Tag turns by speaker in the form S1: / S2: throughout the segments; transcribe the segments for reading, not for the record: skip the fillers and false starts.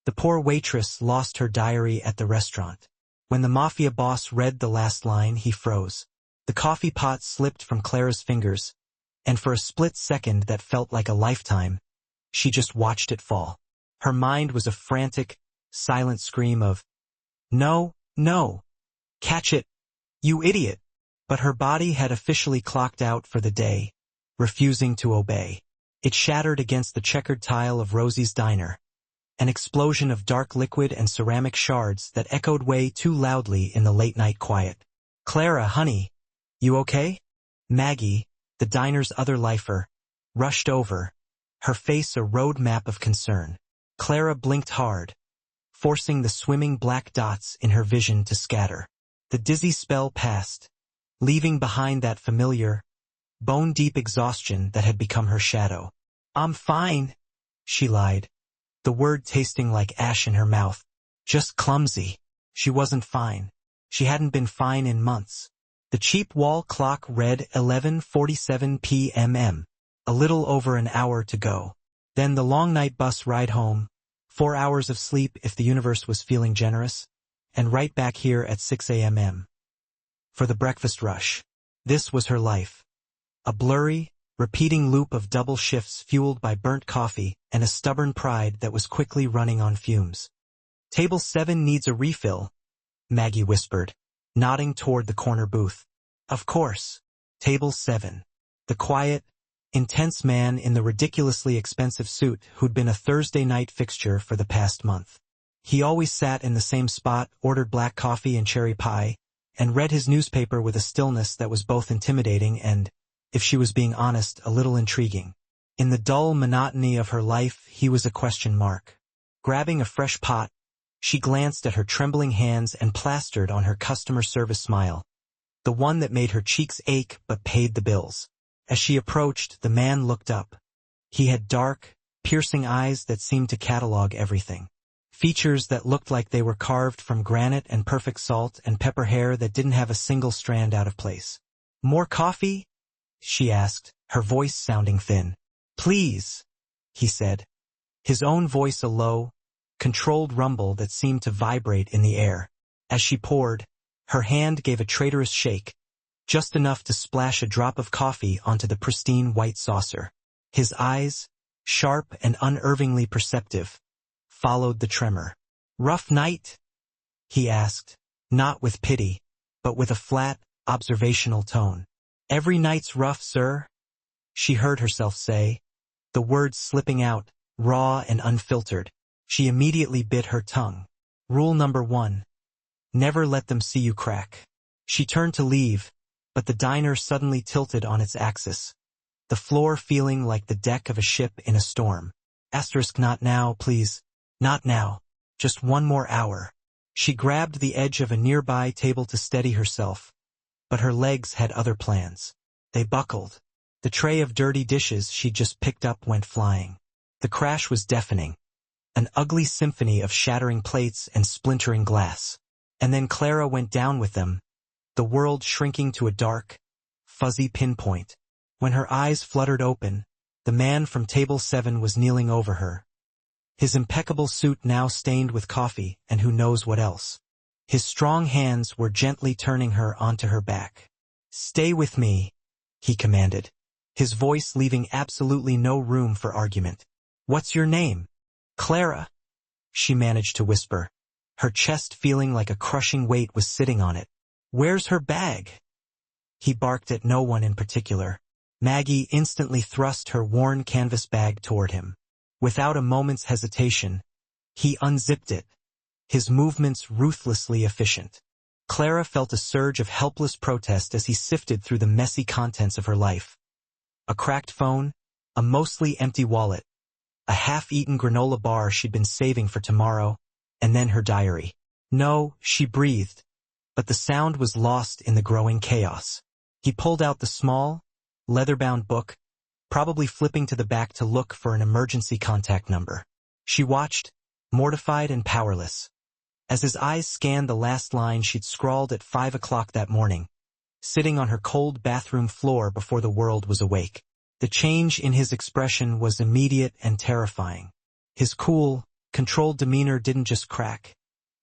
S1: The poor waitress lost her diary at the restaurant. When the Mafia boss read the last line, he froze. The coffee pot slipped from Clara's fingers, and for a split second that felt like a lifetime, she just watched it fall. Her mind was a frantic, silent scream of, "No, no! Catch it, you idiot!" But her body had officially clocked out for the day, refusing to obey. It shattered against the checkered tile of Rosie's diner, an explosion of dark liquid and ceramic shards that echoed way too loudly in the late-night quiet. "Clara, honey, you okay?" Maggie, the diner's other lifer, rushed over, her face a road map of concern. Clara blinked hard, forcing the swimming black dots in her vision to scatter. The dizzy spell passed, leaving behind that familiar, bone-deep exhaustion that had become her shadow. "I'm fine," she lied, the word tasting like ash in her mouth. Just clumsy. She wasn't fine. She hadn't been fine in months. The cheap wall clock read 11:47 p.m. A little over an hour to go. Then the long night bus ride home, 4 hours of sleep if the universe was feeling generous, and right back here at 6 a.m. for the breakfast rush. This was her life. A blurry, repeating loop of double shifts fueled by burnt coffee and a stubborn pride that was quickly running on fumes. "Table 7 needs a refill," Maggie whispered, nodding toward the corner booth. "Of course. Table 7. The quiet, intense man in the ridiculously expensive suit who'd been a Thursday night fixture for the past month. He always sat in the same spot, ordered black coffee and cherry pie, and read his newspaper with a stillness that was both intimidating and, if she was being honest, a little intriguing. In the dull monotony of her life, he was a question mark. Grabbing a fresh pot, she glanced at her trembling hands and plastered on her customer service smile, the one that made her cheeks ache but paid the bills. As she approached, the man looked up. He had dark, piercing eyes that seemed to catalog everything. Features that looked like they were carved from granite and perfect salt and pepper hair that didn't have a single strand out of place. "More coffee?" she asked, her voice sounding thin. "Please," he said, his own voice a low, controlled rumble that seemed to vibrate in the air. As she poured, her hand gave a traitorous shake, just enough to splash a drop of coffee onto the pristine white saucer. His eyes, sharp and unervingly perceptive, followed the tremor. "Rough night?" he asked, not with pity, but with a flat, observational tone. "Every night's rough, sir," she heard herself say, the words slipping out, raw and unfiltered. She immediately bit her tongue. Rule number 1. Never let them see you crack. She turned to leave, but the diner suddenly tilted on its axis, the floor feeling like the deck of a ship in a storm. Not now, please. Not now. Just 1 more hour. She grabbed the edge of a nearby table to steady herself, but her legs had other plans. They buckled. The tray of dirty dishes she'd just picked up went flying. The crash was deafening, an ugly symphony of shattering plates and splintering glass. And then Clara went down with them, the world shrinking to a dark, fuzzy pinpoint. When her eyes fluttered open, the man from table 7 was kneeling over her, his impeccable suit now stained with coffee and who knows what else. His strong hands were gently turning her onto her back. "Stay with me," he commanded, his voice leaving absolutely no room for argument. "What's your name?" "Clara," she managed to whisper, her chest feeling like a crushing weight was sitting on it. "Where's her bag?" He barked at no one in particular. Maggie instantly thrust her worn canvas bag toward him. Without a moment's hesitation, he unzipped it, his movements ruthlessly efficient. Clara felt a surge of helpless protest as he sifted through the messy contents of her life. A cracked phone, a mostly empty wallet, a half-eaten granola bar she'd been saving for tomorrow, and then her diary. "No," she breathed, but the sound was lost in the growing chaos. He pulled out the small, leather-bound book, probably flipping to the back to look for an emergency contact number. She watched, mortified and powerless, as his eyes scanned the last line she'd scrawled at 5 o'clock that morning, sitting on her cold bathroom floor before the world was awake. The change in his expression was immediate and terrifying. His cool, controlled demeanor didn't just crack.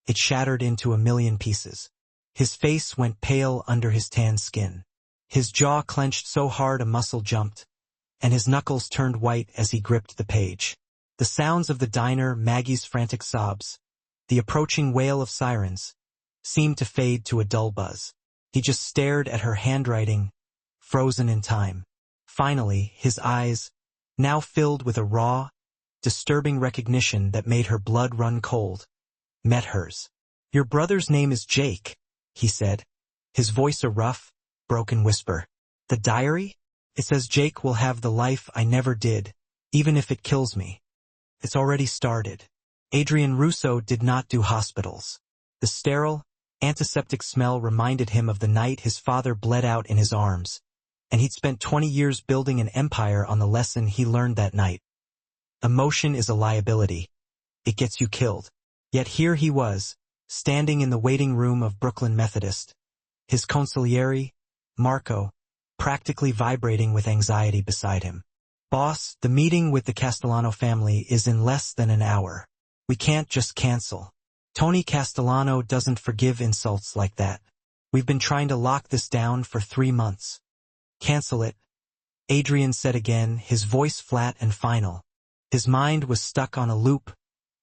S1: It shattered into a million pieces. His face went pale under his tan skin. His jaw clenched so hard a muscle jumped, and his knuckles turned white as he gripped the page. The sounds of the diner, Maggie's frantic sobs, the approaching wail of sirens, seemed to fade to a dull buzz. He just stared at her handwriting, frozen in time. Finally, his eyes, now filled with a raw, disturbing recognition that made her blood run cold, met hers. "Your brother's name is Jake," he said, his voice a rough, broken whisper. "The diary? It says Jake will have the life I never did, even if it kills me. It's already started." Adrian Russo did not do hospitals. The sterile, antiseptic smell reminded him of the night his father bled out in his arms, and he'd spent 20 years building an empire on the lesson he learned that night. Emotion is a liability. It gets you killed. Yet here he was, standing in the waiting room of Brooklyn Methodist, his consigliere, Marco, practically vibrating with anxiety beside him. "Boss, the meeting with the Castellano family is in less than an hour. We can't just cancel. Tony Castellano doesn't forgive insults like that. We've been trying to lock this down for 3 months. Cancel it," Adrian said again, his voice flat and final. His mind was stuck on a loop,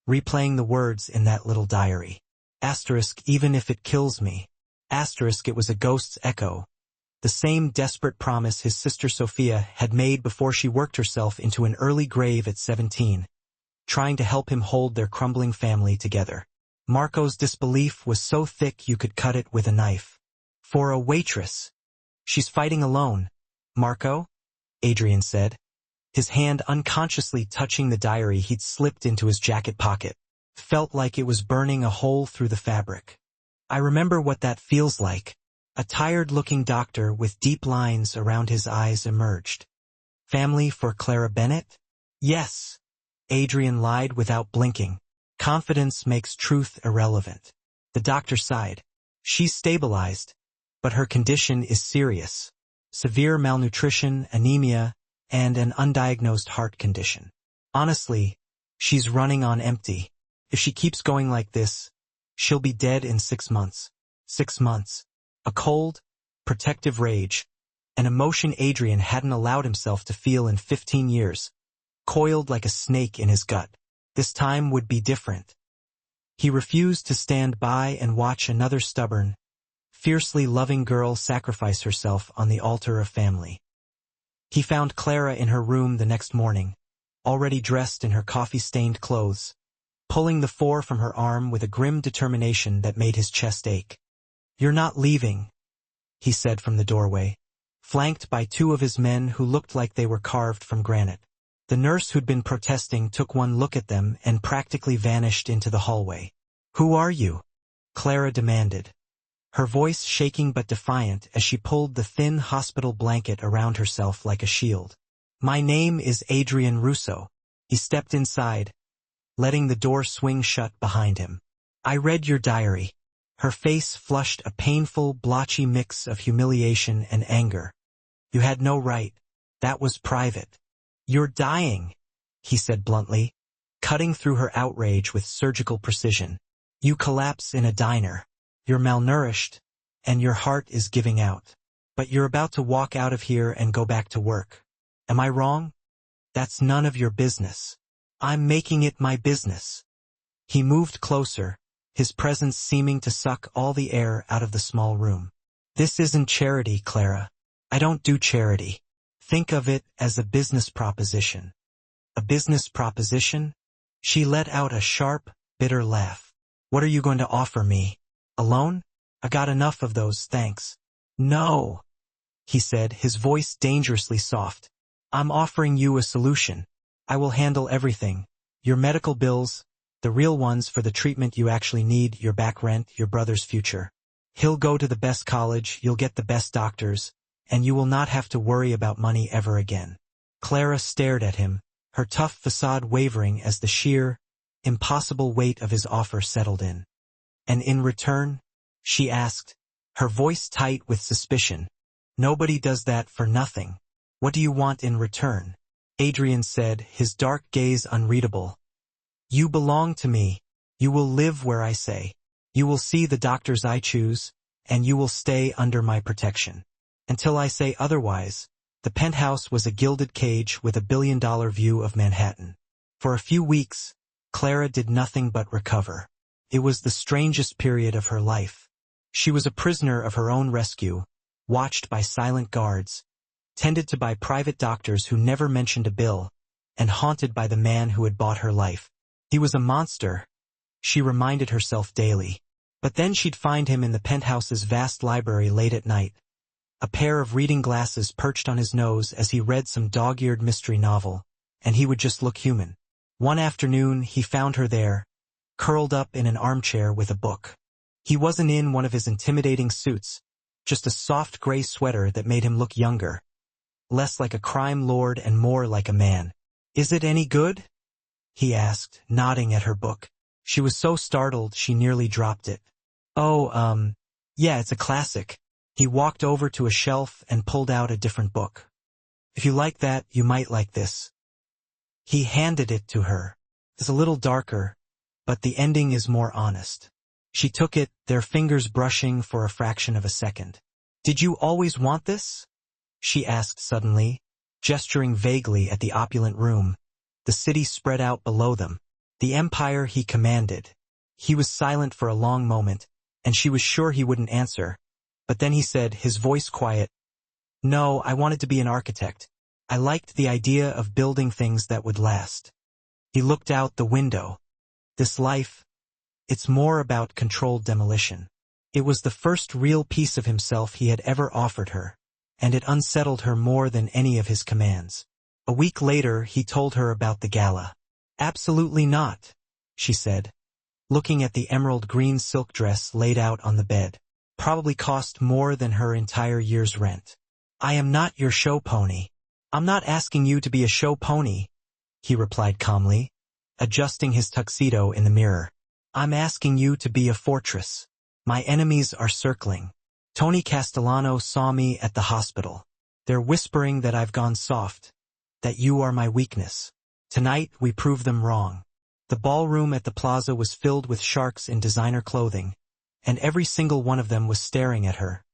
S1: replaying the words in that little diary. Asterisk, "even if it kills me." Asterisk, it was a ghost's echo. The same desperate promise his sister Sophia had made before she worked herself into an early grave at 17, trying to help him hold their crumbling family together. Marco's disbelief was so thick you could cut it with a knife. "For a waitress. She's fighting alone." "Marco?" Adrian said, his hand unconsciously touching the diary he'd slipped into his jacket pocket. Felt like it was burning a hole through the fabric. "I remember what that feels like." A tired-looking doctor with deep lines around his eyes emerged. "Family for Clara Bennett?" "Yes." Adrian lied without blinking. Confidence makes truth irrelevant. The doctor sighed. "She's stabilized, but her condition is serious. Severe malnutrition, anemia, and an undiagnosed heart condition. Honestly, she's running on empty. If she keeps going like this, she'll be dead in 6 months. 6 months. A cold, protective rage, an emotion Adrian hadn't allowed himself to feel in 15 years, coiled like a snake in his gut. This time would be different. He refused to stand by and watch another stubborn, fiercely loving girl sacrifice herself on the altar of family. He found Clara in her room the next morning, already dressed in her coffee-stained clothes, pulling the 4 from her arm with a grim determination that made his chest ache. "You're not leaving," he said from the doorway, flanked by 2 of his men who looked like they were carved from granite. The nurse who'd been protesting took one look at them and practically vanished into the hallway. "Who are you?" Clara demanded, her voice shaking but defiant as she pulled the thin hospital blanket around herself like a shield. "My name is Adrian Russo." He stepped inside, letting the door swing shut behind him. "I read your diary." Her face flushed a painful, blotchy mix of humiliation and anger. "You had no right. That was private." "You're dying," he said bluntly, cutting through her outrage with surgical precision. "You collapse in a diner. You're malnourished, and your heart is giving out. But you're about to walk out of here and go back to work. Am I wrong? That's none of your business. I'm making it my business." He moved closer, his presence seeming to suck all the air out of the small room. "This isn't charity, Clara. I don't do charity. Think of it as a business proposition." "A business proposition?" She let out a sharp, bitter laugh. "What are you going to offer me? A loan? I got enough of those, thanks." "No," he said, his voice dangerously soft. "I'm offering you a solution. I will handle everything. Your medical bills, the real ones for the treatment you actually need, your back rent, your brother's future. He'll go to the best college, you'll get the best doctors, and you will not have to worry about money ever again." Clara stared at him, her tough facade wavering as the sheer, impossible weight of his offer settled in. "And in return?" she asked, her voice tight with suspicion. "Nobody does that for nothing. What do you want in return?" Adrian said, his dark gaze unreadable. You belong to me. You will live where I say. You will see the doctors I choose, and you will stay under my protection. Until I say otherwise, the penthouse was a gilded cage with a billion-dollar view of Manhattan. For a few weeks, Clara did nothing but recover. It was the strangest period of her life. She was a prisoner of her own rescue, watched by silent guards, tended to by private doctors who never mentioned a bill, and haunted by the man who had bought her life. He was a monster, she reminded herself daily. But then she'd find him in the penthouse's vast library late at night, a pair of reading glasses perched on his nose as he read some dog-eared mystery novel, and he would just look human. One afternoon, he found her there, curled up in an armchair with a book. He wasn't in one of his intimidating suits, just a soft gray sweater that made him look younger, less like a crime lord and more like a man. "Is it any good?" he asked, nodding at her book. She was so startled she nearly dropped it. "Oh, yeah, it's a classic." He walked over to a shelf and pulled out a different book. "If you like that, you might like this." He handed it to her. It's a little darker, but the ending is more honest. She took it, their fingers brushing for a fraction of a second. "Did you always want this?" she asked suddenly, gesturing vaguely at the opulent room, the city spread out below them, the empire he commanded. He was silent for a long moment, and she was sure he wouldn't answer. But then he said, his voice quiet, "No, I wanted to be an architect. I liked the idea of building things that would last." He looked out the window. This life, it's more about controlled demolition. It was the first real piece of himself he had ever offered her, and it unsettled her more than any of his commands. A week later, he told her about the gala. "Absolutely not," she said, looking at the emerald green silk dress laid out on the bed. "Probably cost more than her entire year's rent." "I am not your show pony." "I'm not asking you to be a show pony," he replied calmly, adjusting his tuxedo in the mirror. "I'm asking you to be a fortress. My enemies are circling. Tony Castellano saw me at the hospital. They're whispering that I've gone soft, that you are my weakness. Tonight we prove them wrong." The ballroom at the plaza was filled with sharks in designer clothing, and every single one of them was staring at her,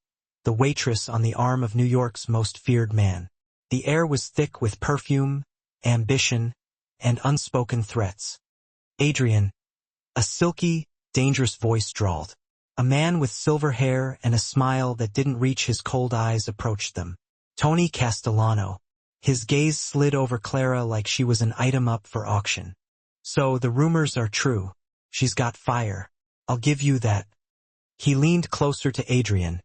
S1: the waitress on the arm of New York's most feared man. The air was thick with perfume, ambition, and unspoken threats. "Adrian," a silky, dangerous voice drawled. A man with silver hair and a smile that didn't reach his cold eyes approached them. Tony Castellano. His gaze slid over Clara like she was an item up for auction. "So the rumors are true. She's got fire. I'll give you that." He leaned closer to Adrian,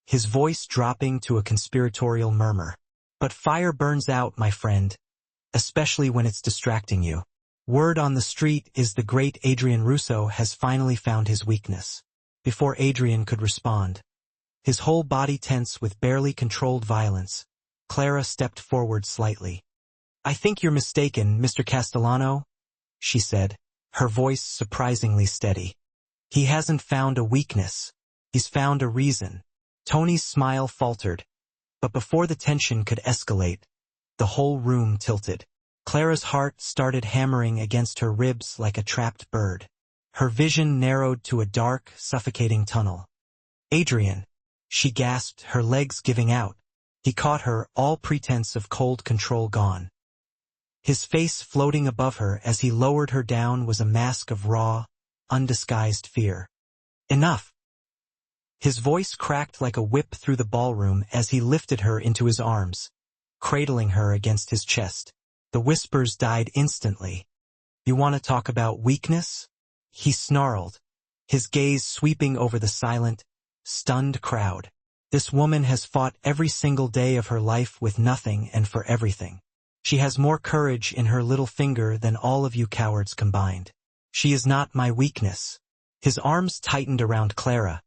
S1: his voice dropping to a conspiratorial murmur. "But fire burns out, my friend, especially when it's distracting you. Word on the street is the great Adrian Russo has finally found his weakness." Before Adrian could respond, his whole body tense with barely controlled violence, Clara stepped forward slightly. "I think you're mistaken, Mr. Castellano," she said, her voice surprisingly steady. "He hasn't found a weakness. He's found a reason." Tony's smile faltered, but before the tension could escalate, the whole room tilted. Clara's heart started hammering against her ribs like a trapped bird. Her vision narrowed to a dark, suffocating tunnel. "Adrian," she gasped, her legs giving out. He caught her, all pretense of cold control gone. His face floating above her as he lowered her down was a mask of raw, undisguised fear. "Enough!" His voice cracked like a whip through the ballroom as he lifted her into his arms, cradling her against his chest. The whispers died instantly. "You want to talk about weakness?" he snarled, his gaze sweeping over the silent, stunned crowd. "This woman has fought every single day of her life with nothing and for everything. She has more courage in her little finger than all of you cowards combined. She is not my weakness." His arms tightened around Clara,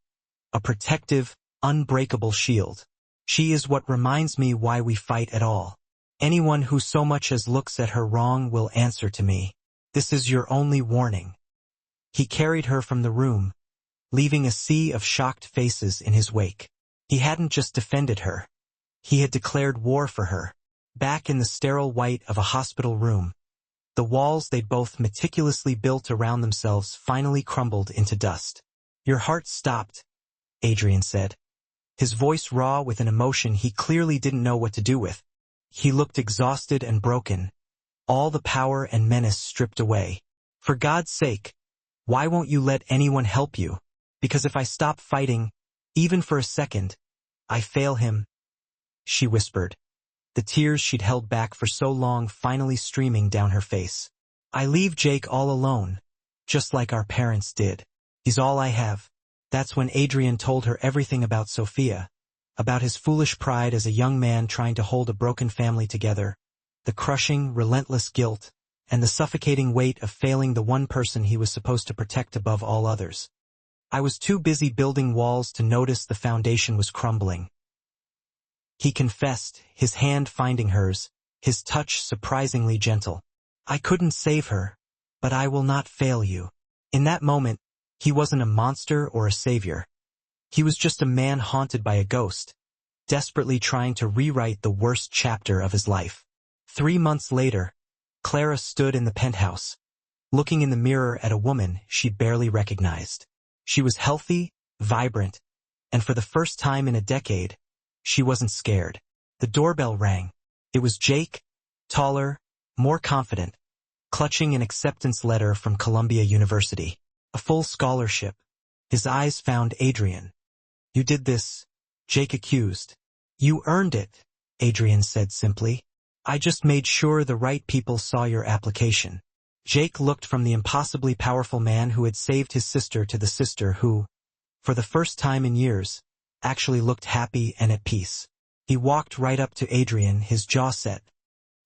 S1: a protective, unbreakable shield. "She is what reminds me why we fight at all. Anyone who so much as looks at her wrong will answer to me. This is your only warning." He carried her from the room, leaving a sea of shocked faces in his wake. He hadn't just defended her. He had declared war for her. Back in the sterile white of a hospital room, The walls they'd both meticulously built around themselves finally crumbled into dust. "Your heart stopped," Adrian said, his voice raw with an emotion he clearly didn't know what to do with. He looked exhausted and broken, all the power and menace stripped away. "For God's sake, why won't you let anyone help you? Because if I stop fighting, even for a second, I fail him," she whispered, the tears she'd held back for so long finally streaming down her face. "I leave Jake all alone, just like our parents did. He's all I have." That's when Adrian told her everything about Sophia, about his foolish pride as a young man trying to hold a broken family together, the crushing, relentless guilt, and the suffocating weight of failing the one person he was supposed to protect above all others. "I was too busy building walls to notice the foundation was crumbling," he confessed, his hand finding hers, his touch surprisingly gentle. "I couldn't save her, but I will not fail you." In that moment, he wasn't a monster or a savior. He was just a man haunted by a ghost, desperately trying to rewrite the worst chapter of his life. 3 months later, Clara stood in the penthouse, looking in the mirror at a woman she barely recognized. She was healthy, vibrant, and for the first time in a decade, she wasn't scared. The doorbell rang. It was Jake, taller, more confident, clutching an acceptance letter from Columbia University. A full scholarship. His eyes found Adrian. "You did this," Jake accused. "You earned it," Adrian said simply. "I just made sure the right people saw your application." Jake looked from the impossibly powerful man who had saved his sister to the sister who, for the first time in years, actually looked happy and at peace. He walked right up to Adrian, his jaw set.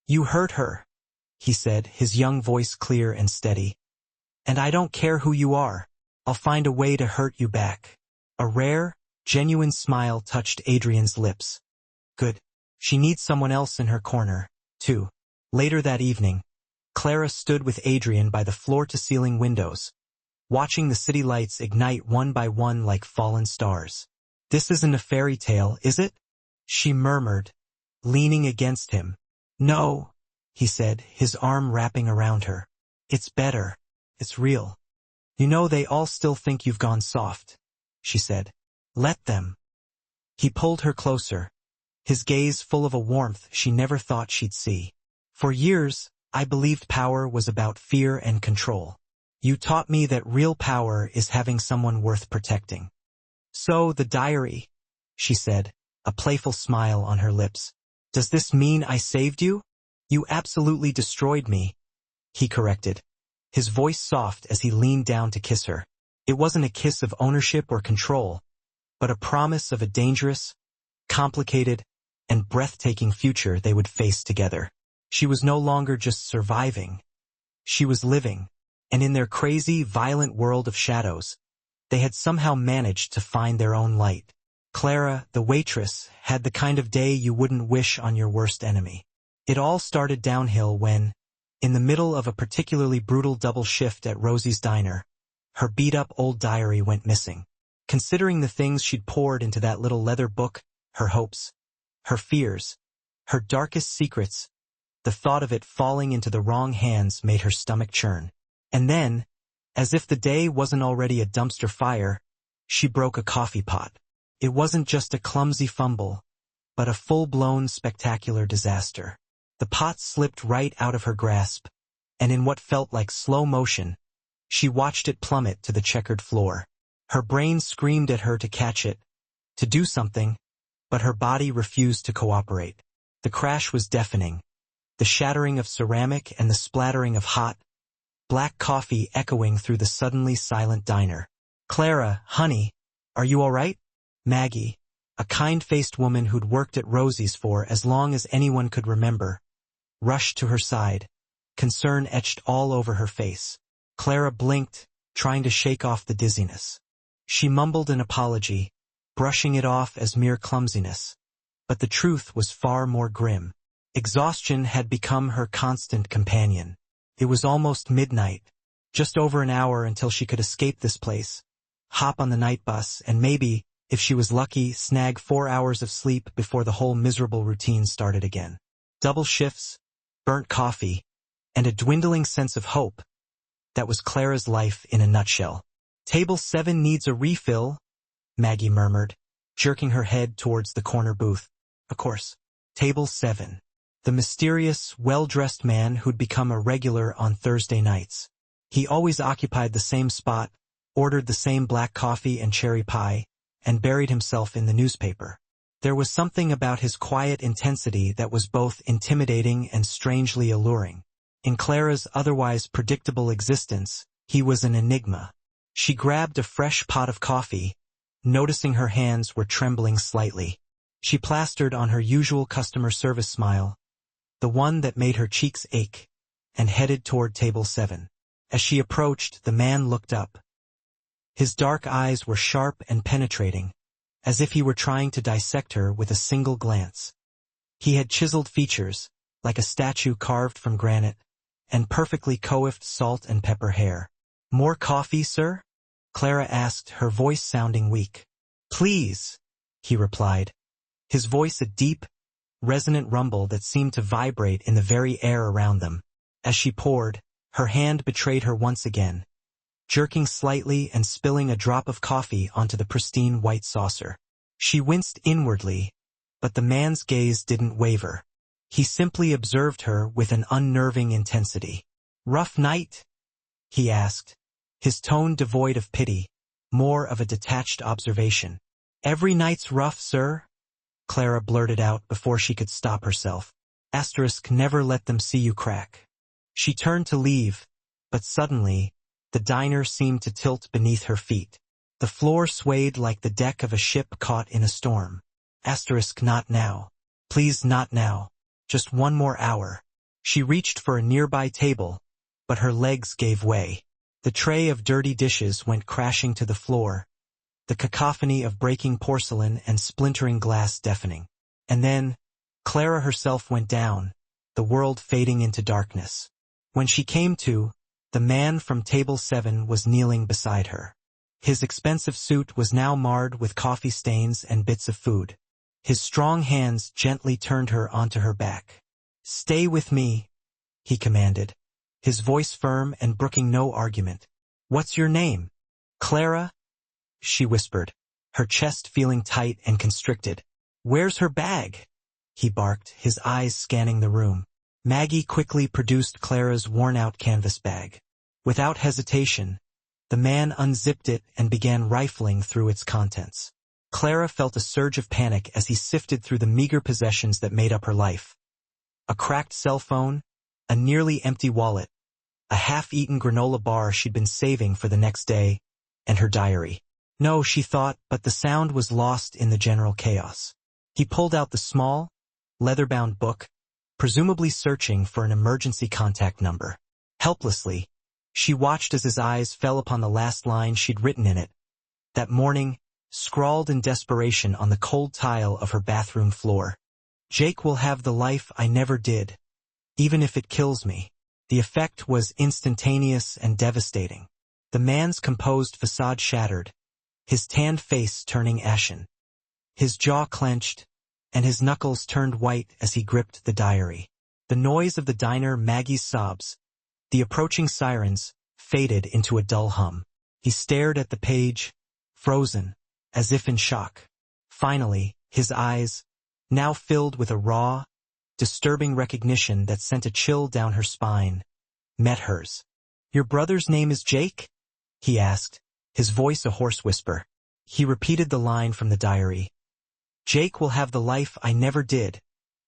S1: "You hurt her," he said, his young voice clear and steady. "And I don't care who you are. I'll find a way to hurt you back." A rare, genuine smile touched Adrian's lips. Good. She needs someone else in her corner, too. Later that evening, Clara stood with Adrian by the floor-to-ceiling windows, watching the city lights ignite one by one like fallen stars. "This isn't a fairy tale, is it?" she murmured, leaning against him. "No," he said, his arm wrapping around her. "It's better. It's real. You know they all still think you've gone soft," she said. "Let them." He pulled her closer, his gaze full of a warmth she never thought she'd see. "For years, I believed power was about fear and control. You taught me that real power is having someone worth protecting." "So, the diary," she said, a playful smile on her lips. "Does this mean I saved you?" "You absolutely destroyed me," he corrected, his voice soft as he leaned down to kiss her. It wasn't a kiss of ownership or control, but a promise of a dangerous, complicated, and breathtaking future they would face together. She was no longer just surviving. She was living, and in their crazy, violent world of shadows, they had somehow managed to find their own light. Clara, the waitress, had the kind of day you wouldn't wish on your worst enemy. It all started downhill when, in the middle of a particularly brutal double shift at Rosie's diner, her beat-up old diary went missing. Considering the things she'd poured into that little leather book, her hopes, her fears, her darkest secrets, the thought of it falling into the wrong hands made her stomach churn. And then, as if the day wasn't already a dumpster fire, she broke a coffee pot. It wasn't just a clumsy fumble, but a full-blown spectacular disaster. The pot slipped right out of her grasp, and in what felt like slow motion, she watched it plummet to the checkered floor. Her brain screamed at her to catch it, to do something, but her body refused to cooperate. The crash was deafening, the shattering of ceramic and the splattering of hot, black coffee echoing through the suddenly silent diner. "Clara, honey, are you all right?" Maggie, a kind-faced woman who'd worked at Rosie's for as long as anyone could remember, rushed to her side, concern etched all over her face. Clara blinked, trying to shake off the dizziness. She mumbled an apology, brushing it off as mere clumsiness. But the truth was far more grim. Exhaustion had become her constant companion. It was almost midnight, just over an hour until she could escape this place, hop on the night bus, and maybe, if she was lucky, snag 4 hours of sleep before the whole miserable routine started again. Double shifts, burnt coffee, and a dwindling sense of hope. That was Clara's life in a nutshell. "Table 7 needs a refill," Maggie murmured, jerking her head towards the corner booth. Of course. Table 7. The mysterious, well-dressed man who'd become a regular on Thursday nights. He always occupied the same spot, ordered the same black coffee and cherry pie, and buried himself in the newspaper. There was something about his quiet intensity that was both intimidating and strangely alluring. In Clara's otherwise predictable existence, he was an enigma. She grabbed a fresh pot of coffee, noticing her hands were trembling slightly. She plastered on her usual customer service smile, the one that made her cheeks ache, and headed toward table 7. As she approached, the man looked up. His dark eyes were sharp and penetrating, as if he were trying to dissect her with a single glance. He had chiseled features, like a statue carved from granite, and perfectly coiffed salt and pepper hair. "More coffee, sir?" Clara asked, her voice sounding weak. "Please," he replied, his voice a deep, resonant rumble that seemed to vibrate in the very air around them. As she poured, her hand betrayed her once again, jerking slightly and spilling a drop of coffee onto the pristine white saucer. She winced inwardly, but the man's gaze didn't waver. He simply observed her with an unnerving intensity. "Rough night?" he asked, his tone devoid of pity, more of a detached observation. "Every night's rough, sir," Clara blurted out before she could stop herself. Never let them see you crack. She turned to leave, but suddenly, the diner seemed to tilt beneath her feet. The floor swayed like the deck of a ship caught in a storm. Not now. Please, not now. Just one more hour. She reached for a nearby table, but her legs gave way. The tray of dirty dishes went crashing to the floor, the cacophony of breaking porcelain and splintering glass deafening. And then, Clara herself went down, the world fading into darkness. When she came to, the man from table 7 was kneeling beside her. His expensive suit was now marred with coffee stains and bits of food. His strong hands gently turned her onto her back. "Stay with me," he commanded, his voice firm and brooking no argument. "What's your name?" "Clara," she whispered, her chest feeling tight and constricted. "Where's her bag?" he barked, his eyes scanning the room. Maggie quickly produced Clara's worn-out canvas bag. Without hesitation, the man unzipped it and began rifling through its contents. Clara felt a surge of panic as he sifted through the meager possessions that made up her life. A cracked cell phone, a nearly empty wallet, a half-eaten granola bar she'd been saving for the next day, and her diary. No, she thought, but the sound was lost in the general chaos. He pulled out the small, leather-bound book, presumably searching for an emergency contact number. Helplessly, she watched as his eyes fell upon the last line she'd written in it. That morning, scrawled in desperation on the cold tile of her bathroom floor. "Jake will have the life I never did, even if it kills me." The effect was instantaneous and devastating. The man's composed facade shattered, his tanned face turning ashen. His jaw clenched, and his knuckles turned white as he gripped the diary. The noise of the diner, Maggie's sobs, the approaching sirens, faded into a dull hum. He stared at the page, frozen, as if in shock. Finally, his eyes, now filled with a raw, disturbing recognition that sent a chill down her spine, met hers. "Your brother's name is Jake?" he asked, his voice a hoarse whisper. He repeated the line from the diary. "Jake will have the life I never did,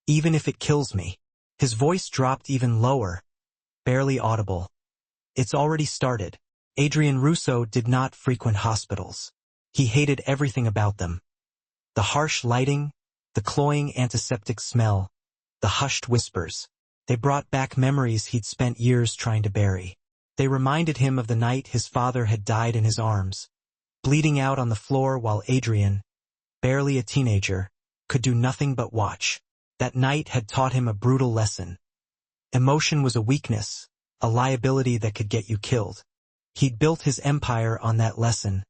S1: even if it kills me." His voice dropped even lower, barely audible. "It's already started." Adrian Russo did not frequent hospitals. He hated everything about them. The harsh lighting, the cloying antiseptic smell, the hushed whispers. They brought back memories he'd spent years trying to bury. They reminded him of the night his father had died in his arms, bleeding out on the floor while Adrian, barely a teenager, could do nothing but watch. That night had taught him a brutal lesson. Emotion was a weakness, a liability that could get you killed. He'd built his empire on that lesson,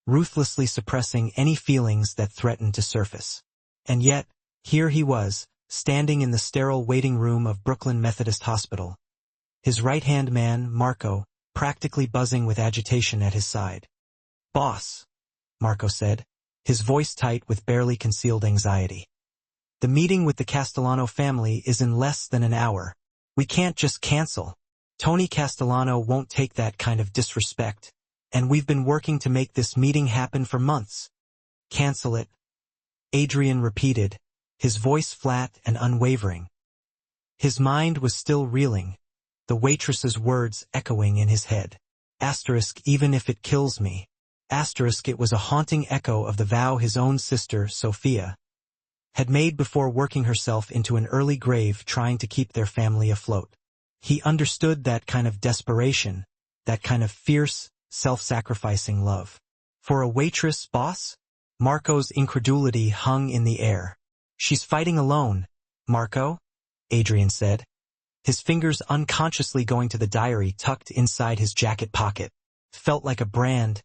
S1: ruthlessly suppressing any feelings that threatened to surface. And yet, here he was, standing in the sterile waiting room of Brooklyn Methodist Hospital, his right-hand man, Marco, practically buzzing with agitation at his side. "Boss," Marco said, his voice tight with barely concealed anxiety. "The meeting with the Castellano family is in less than an hour. We can't just cancel. Tony Castellano won't take that kind of disrespect, and we've been working to make this meeting happen for months." "Cancel it," Adrian repeated, his voice flat and unwavering. His mind was still reeling, the waitress's words echoing in his head. Asterisk, even if it kills me. Asterisk, it was a haunting echo of the vow his own sister, Sophia, had made before working herself into an early grave trying to keep their family afloat. He understood that kind of desperation, that kind of fierce, self-sacrificing love. For a waitress, boss? Marco's incredulity hung in the air. "She's fighting alone, Marco," Adrian said, his fingers unconsciously going to the diary tucked inside his jacket pocket. Felt like a brand,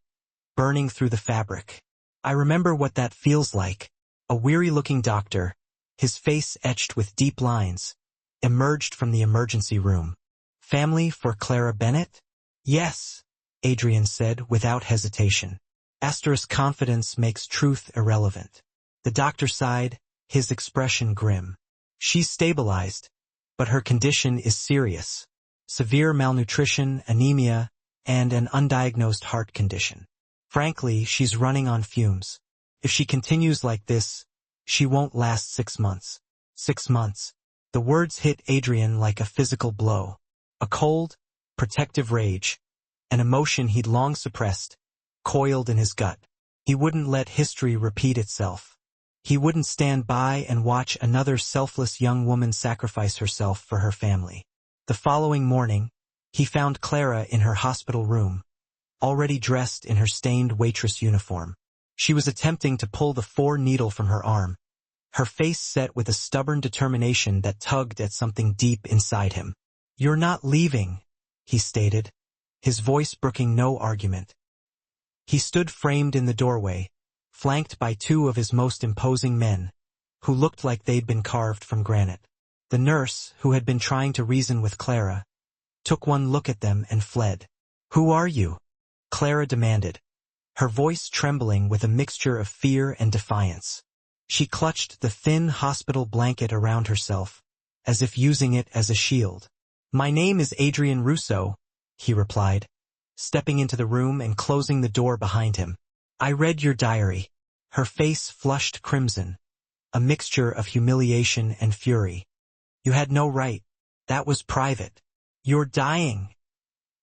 S1: burning through the fabric. "I remember what that feels like." A weary-looking doctor, his face etched with deep lines, emerged from the emergency room. "Family for Clara Bennett?" "Yes," Adrian said without hesitation. Asterisk, confidence makes truth irrelevant. The doctor sighed, his expression grim. "She's stabilized, but her condition is serious. Severe malnutrition, anemia, and an undiagnosed heart condition. Frankly, she's running on fumes. If she continues like this, she won't last 6 months. 6 months. The words hit Adrian like a physical blow. A cold, protective rage, an emotion he'd long suppressed, coiled in his gut. He wouldn't let history repeat itself. He wouldn't stand by and watch another selfless young woman sacrifice herself for her family. The following morning, he found Clara in her hospital room, already dressed in her stained waitress uniform. She was attempting to pull the 4 needle from her arm, her face set with a stubborn determination that tugged at something deep inside him. "You're not leaving," he stated, his voice brooking no argument. He stood framed in the doorway, flanked by 2 of his most imposing men, who looked like they'd been carved from granite. The nurse, who had been trying to reason with Clara, took one look at them and fled. "Who are you?" Clara demanded, her voice trembling with a mixture of fear and defiance. She clutched the thin hospital blanket around herself, as if using it as a shield. "My name is Adrian Russo," he replied, stepping into the room and closing the door behind him. "I read your diary." Her face flushed crimson, a mixture of humiliation and fury. "You had no right. That was private." "You're dying,"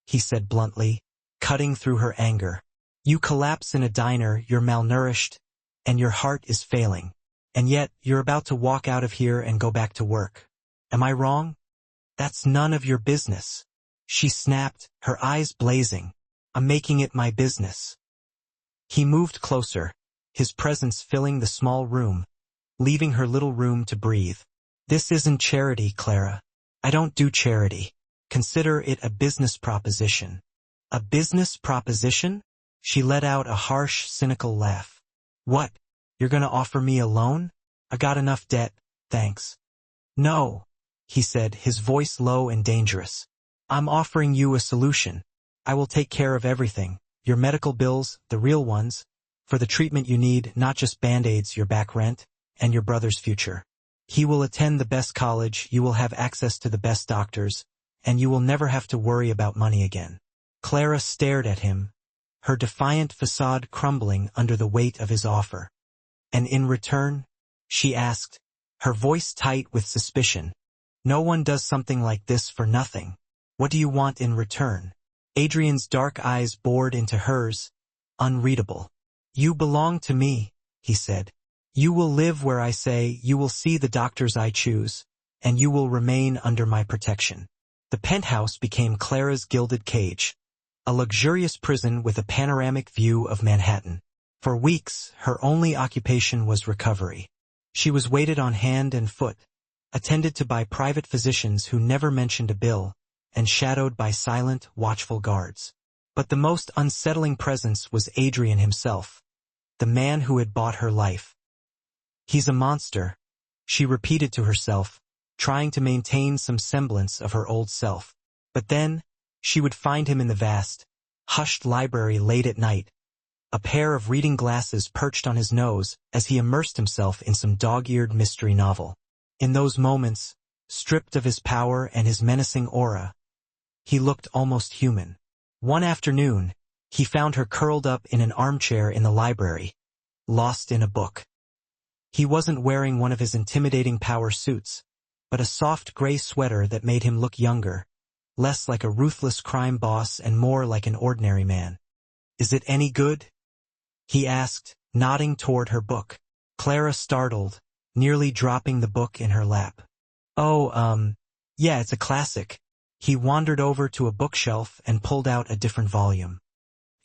S1: he said bluntly, cutting through her anger. "You collapse in a diner, you're malnourished, and your heart is failing. And yet, you're about to walk out of here and go back to work. Am I wrong? That's none of your business." She snapped, her eyes blazing. "I'm making it my business." He moved closer, his presence filling the small room, leaving her little room to breathe. "This isn't charity, Clara. I don't do charity. Consider it a business proposition." "A business proposition?" She let out a harsh, cynical laugh. "What? You're gonna offer me a loan? I got enough debt, thanks." "No," he said, his voice low and dangerous. "I'm offering you a solution. I will take care of everything. Your medical bills, the real ones, for the treatment you need, not just band-aids, your back rent, and your brother's future. He will attend the best college, you will have access to the best doctors, and you will never have to worry about money again." Clara stared at him, her defiant facade crumbling under the weight of his offer. "And in return?" she asked, her voice tight with suspicion. "No one does something like this for nothing. What do you want in return?" Adrian's dark eyes bored into hers, unreadable. "You belong to me," he said. "You will live where I say, you will see the doctors I choose, and you will remain under my protection." The penthouse became Clara's gilded cage, a luxurious prison with a panoramic view of Manhattan. For weeks, her only occupation was recovery. She was waited on hand and foot, attended to by private physicians who never mentioned a bill, and shadowed by silent, watchful guards. But the most unsettling presence was Adrian himself, the man who had bought her life. "He's a monster," she repeated to herself, trying to maintain some semblance of her old self. But then, she would find him in the vast, hushed library late at night, a pair of reading glasses perched on his nose as he immersed himself in some dog-eared mystery novel. In those moments, stripped of his power and his menacing aura, he looked almost human. One afternoon, he found her curled up in an armchair in the library, lost in a book. He wasn't wearing one of his intimidating power suits, but a soft gray sweater that made him look younger, less like a ruthless crime boss and more like an ordinary man. "Is it any good?" he asked, nodding toward her book. Clara startled, nearly dropping the book in her lap. "Oh, yeah, it's a classic." He wandered over to a bookshelf and pulled out a different volume.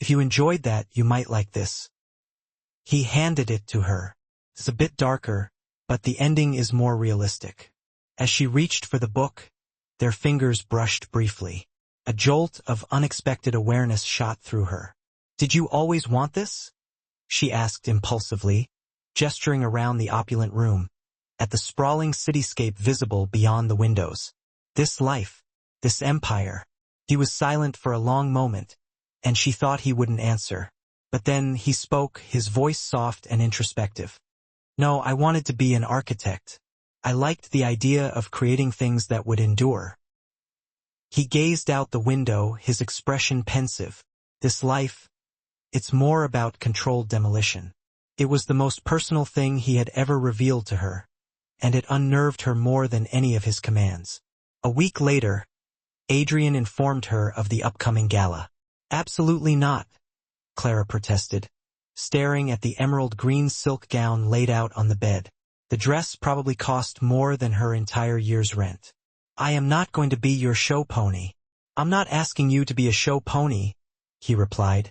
S1: "If you enjoyed that, you might like this." He handed it to her. "It's a bit darker, but the ending is more realistic." As she reached for the book, their fingers brushed briefly. A jolt of unexpected awareness shot through her. "Did you always want this?" she asked impulsively, gesturing around the opulent room, at the sprawling cityscape visible beyond the windows. "This life, this empire." He was silent for a long moment, and she thought he wouldn't answer. But then he spoke, his voice soft and introspective. "No, I wanted to be an architect. I liked the idea of creating things that would endure." He gazed out the window, his expression pensive. "This life, it's more about controlled demolition." It was the most personal thing he had ever revealed to her, and it unnerved her more than any of his commands. A week later, Adrian informed her of the upcoming gala. "Absolutely not," Clara protested, staring at the emerald green silk gown laid out on the bed. The dress probably cost more than her entire year's rent. "I am not going to be your show pony." "I'm not asking you to be a show pony," he replied,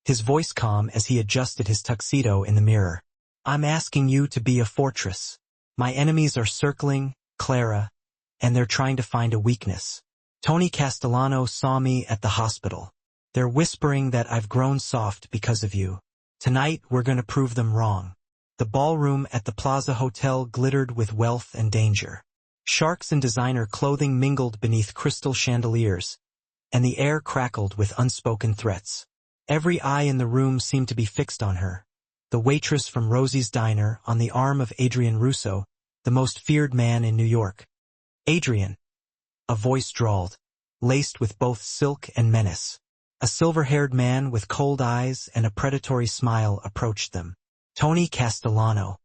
S1: his voice calm as he adjusted his tuxedo in the mirror. "I'm asking you to be a fortress. My enemies are circling, Clara, and they're trying to find a weakness. Tony Castellano saw me at the hospital. They're whispering that I've grown soft because of you. Tonight we're going to prove them wrong." The ballroom at the Plaza Hotel glittered with wealth and danger. Sharks and designer clothing mingled beneath crystal chandeliers, and the air crackled with unspoken threats. Every eye in the room seemed to be fixed on her. The waitress from Rosie's Diner, on the arm of Adrian Russo, the most feared man in New York. "Adrian," a voice drawled, laced with both silk and menace. A silver-haired man with cold eyes and a predatory smile approached them. Tony Castellano.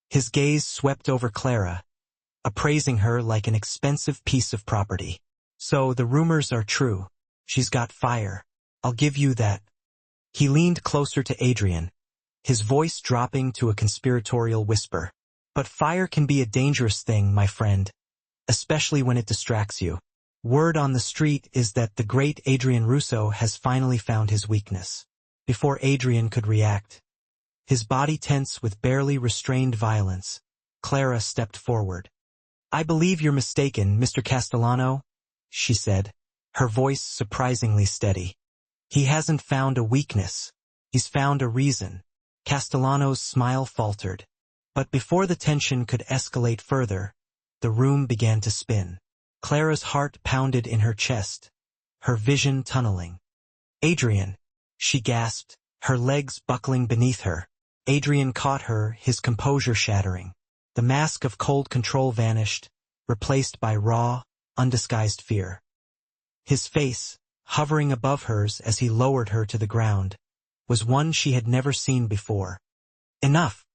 S1: His gaze swept over Clara, appraising her like an expensive piece of property. "So the rumors are true. She's got fire. I'll give you that." He leaned closer to Adrian, his voice dropping to a conspiratorial whisper. "But fire can be a dangerous thing, my friend, especially when it distracts you. Word on the street is that the great Adrian Russo has finally found his weakness." Before Adrian could react, his body tense with barely restrained violence, Clara stepped forward. "I believe you're mistaken, Mr. Castellano," she said, her voice surprisingly steady. "He hasn't found a weakness. He's found a reason." Castellano's smile faltered. But before the tension could escalate further, the room began to spin. Clara's heart pounded in her chest, her vision tunneling. "Adrian," she gasped, her legs buckling beneath her. Adrian caught her, his composure shattering. The mask of cold control vanished, replaced by raw, undisguised fear. His face, hovering above hers as he lowered her to the ground, was one she had never seen before. "Enough!"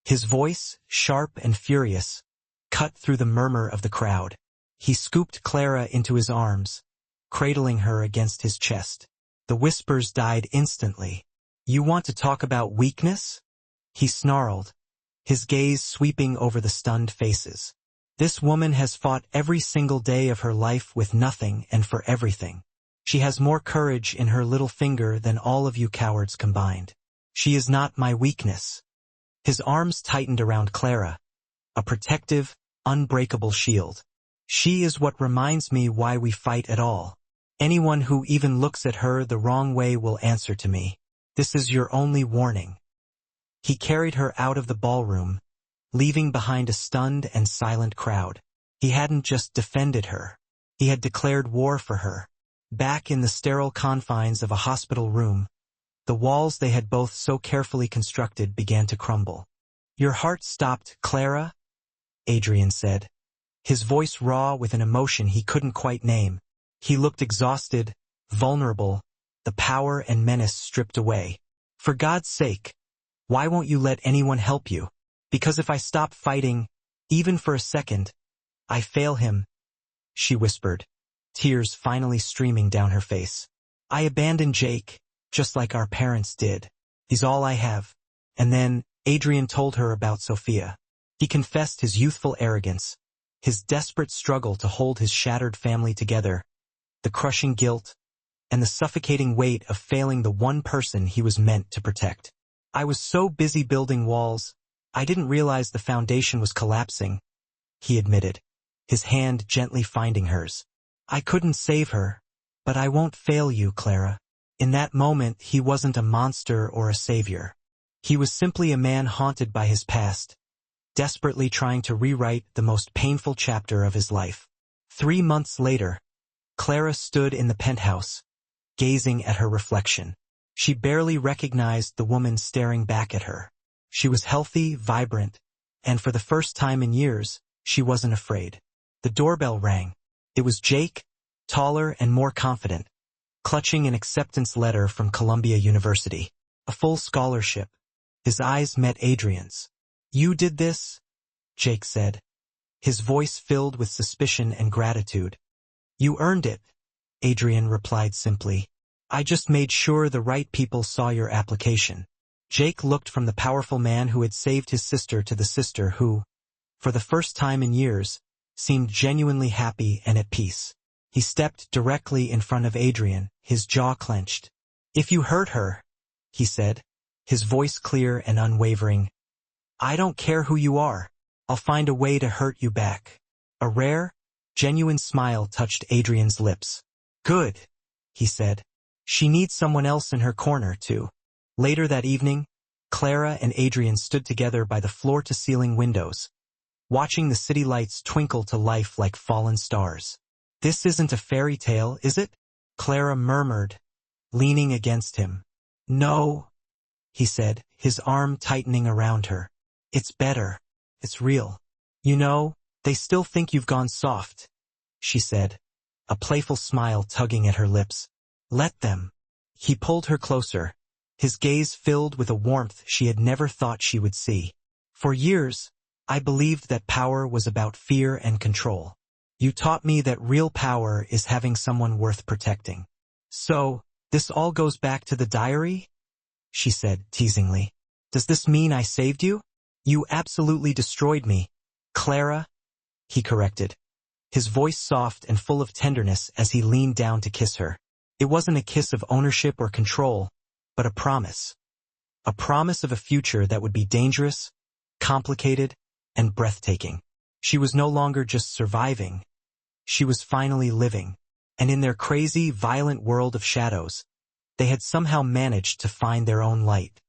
S1: His voice, sharp and furious, cut through the murmur of the crowd. He scooped Clara into his arms, cradling her against his chest. The whispers died instantly. "You want to talk about weakness?" he snarled, his gaze sweeping over the stunned faces. "This woman has fought every single day of her life with nothing and for everything. She has more courage in her little finger than all of you cowards combined. She is not my weakness." His arms tightened around Clara, a protective, unbreakable shield. "She is what reminds me why we fight at all. Anyone who even looks at her the wrong way will answer to me. This is your only warning." He carried her out of the ballroom, leaving behind a stunned and silent crowd. He hadn't just defended her. He had declared war for her. Back in the sterile confines of a hospital room, the walls they had both so carefully constructed began to crumble. "Your heart stopped, Clara?" Adrian said, his voice raw with an emotion he couldn't quite name. He looked exhausted, vulnerable, the power and menace stripped away. "For God's sake, why won't you let anyone help you? Because if I stop fighting, even for a second, I fail him," she whispered, tears finally streaming down her face. "I abandoned Jake, just like our parents did. He's all I have." And then Adrian told her about Sophia. He confessed his youthful arrogance, his desperate struggle to hold his shattered family together, the crushing guilt, and the suffocating weight of failing the one person he was meant to protect. "I was so busy building walls, I didn't realize the foundation was collapsing," he admitted, his hand gently finding hers. "I couldn't save her, but I won't fail you, Clara." In that moment he wasn't a monster or a savior. He was simply a man haunted by his past, desperately trying to rewrite the most painful chapter of his life. 3 months later, Clara stood in the penthouse, gazing at her reflection. She barely recognized the woman staring back at her. She was healthy, vibrant, and for the first time in years, she wasn't afraid. The doorbell rang. It was Jake, taller and more confident, clutching an acceptance letter from Columbia University. A full scholarship. His eyes met Adrian's. "You did this?" Jake said, his voice filled with suspicion and gratitude. "You earned it," Adrian replied simply. "I just made sure the right people saw your application." Jake looked from the powerful man who had saved his sister to the sister who, for the first time in years, seemed genuinely happy and at peace. He stepped directly in front of Adrian, his jaw clenched. "If you hurt her," he said, his voice clear and unwavering, "I don't care who you are. I'll find a way to hurt you back." A rare, genuine smile touched Adrian's lips. "Good," he said. "She needs someone else in her corner, too." Later that evening, Clara and Adrian stood together by the floor-to-ceiling windows, watching the city lights twinkle to life like fallen stars. "This isn't a fairy tale, is it?" Clara murmured, leaning against him. "No," he said, his arm tightening around her. "It's better. It's real. You know, they still think you've gone soft," she said, a playful smile tugging at her lips. "Let them." He pulled her closer, his gaze filled with a warmth she had never thought she would see. "For years, I believed that power was about fear and control. You taught me that real power is having someone worth protecting." "So, this all goes back to the diary?" she said teasingly. "Does this mean I saved you?" "You absolutely destroyed me, Clara," he corrected, his voice soft and full of tenderness as he leaned down to kiss her. It wasn't a kiss of ownership or control, but a promise. A promise of a future that would be dangerous, complicated, and breathtaking. She was no longer just surviving. She was finally living. And in their crazy, violent world of shadows, they had somehow managed to find their own light.